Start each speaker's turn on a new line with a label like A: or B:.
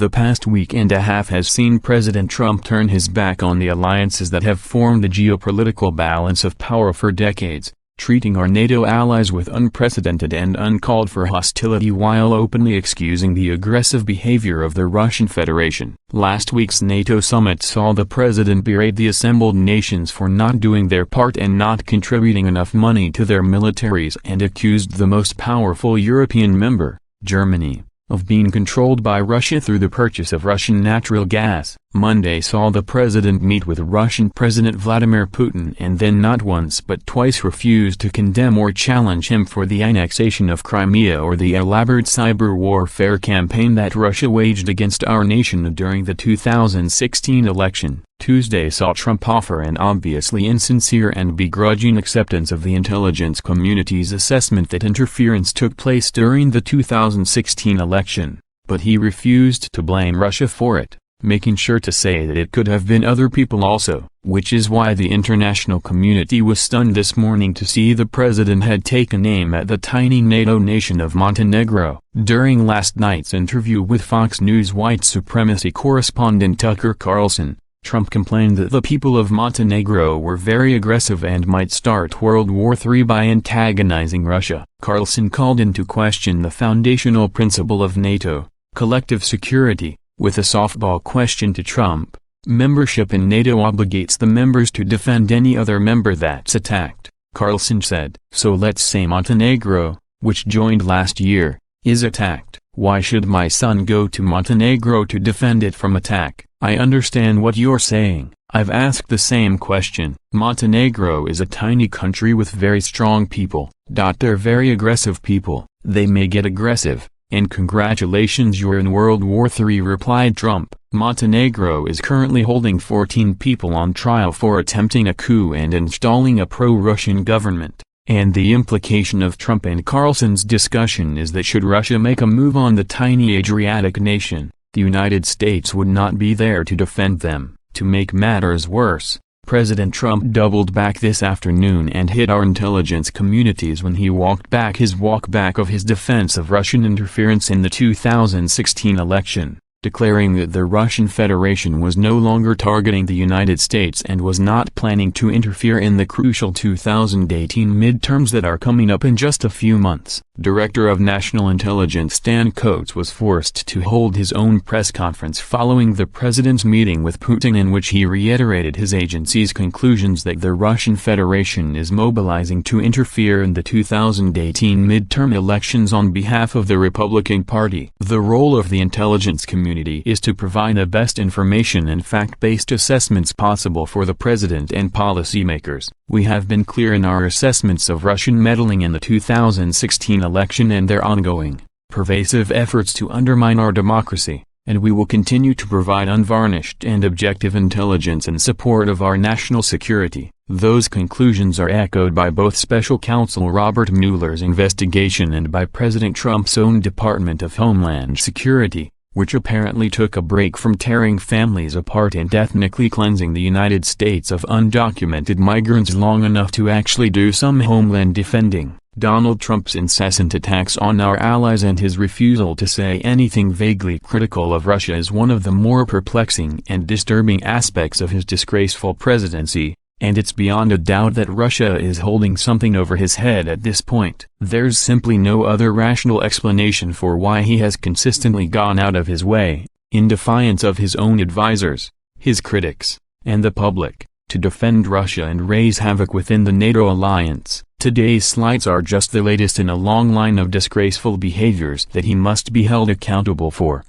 A: The past week and a half has seen President Trump turn his back on the alliances that have formed the geopolitical balance of power for decades, treating our NATO allies with unprecedented and uncalled for hostility while openly excusing the aggressive behavior of the Russian Federation. Last week's NATO summit saw the president berate the assembled nations for not doing their part and not contributing enough money to their militaries, and accused the most powerful European member, Germany, of being controlled by Russia through the purchase of Russian natural gas. Monday saw the president meet with Russian President Vladimir Putin and then not once but twice refused to condemn or challenge him for the annexation of Crimea or the elaborate cyber warfare campaign that Russia waged against our nation during the 2016 election. Tuesday saw Trump offer an obviously insincere and begrudging acceptance of the intelligence community's assessment that interference took place during the 2016 election, but he refused to blame Russia for it, making sure to say that it could have been other people also, which is why the international community was stunned this morning to see the president had taken aim at the tiny NATO nation of Montenegro. During last night's interview with Fox News white supremacy correspondent Tucker Carlson, Trump complained that the people of Montenegro were very aggressive and might start World War III by antagonizing Russia. Carlson called into question the foundational principle of NATO, collective security, with a softball question to Trump. Membership in NATO obligates the members to defend any other member that's attacked, Carlson said. So let's say Montenegro, which joined last year, is attacked. Why should my son go to Montenegro to defend it from attack? I understand what you're saying. I've asked the same question. Montenegro is a tiny country with very strong people. They're very aggressive people. They may get aggressive, and congratulations, you're in World War III, replied Trump. Montenegro is currently holding 14 people on trial for attempting a coup and installing a pro-Russian government. And the implication of Trump and Carlson's discussion is that should Russia make a move on the tiny Adriatic nation, the United States would not be there to defend them. To make matters worse, President Trump doubled back this afternoon and hit our intelligence communities when he walked back his of his defense of Russian interference in the 2016 election, declaring that the Russian Federation was no longer targeting the United States and was not planning to interfere in the crucial 2018 midterms that are coming up in just a few months. Director of National Intelligence Stan Coates was forced to hold his own press conference following the president's meeting with Putin, in which he reiterated his agency's conclusions that the Russian Federation is mobilizing to interfere in the 2018 midterm elections on behalf of the Republican Party. The role of the intelligence community is to provide the best information and fact-based assessments possible for the president and policymakers. We have been clear in our assessments of Russian meddling in the 2016 election and their ongoing, pervasive efforts to undermine our democracy, and we will continue to provide unvarnished and objective intelligence in support of our national security. Those conclusions are echoed by both Special Counsel Robert Mueller's investigation and by President Trump's own Department of Homeland Security, which apparently took a break from tearing families apart and ethnically cleansing the United States of undocumented migrants long enough to actually do some homeland defending. Donald Trump's incessant attacks on our allies and his refusal to say anything vaguely critical of Russia is one of the more perplexing and disturbing aspects of his disgraceful presidency, and it's beyond a doubt that Russia is holding something over his head at this point. There's simply no other rational explanation for why he has consistently gone out of his way, in defiance of his own advisors, his critics, and the public, to defend Russia and raise havoc within the NATO alliance. Today's slides are just the latest in a long line of disgraceful behaviors that he must be held accountable for.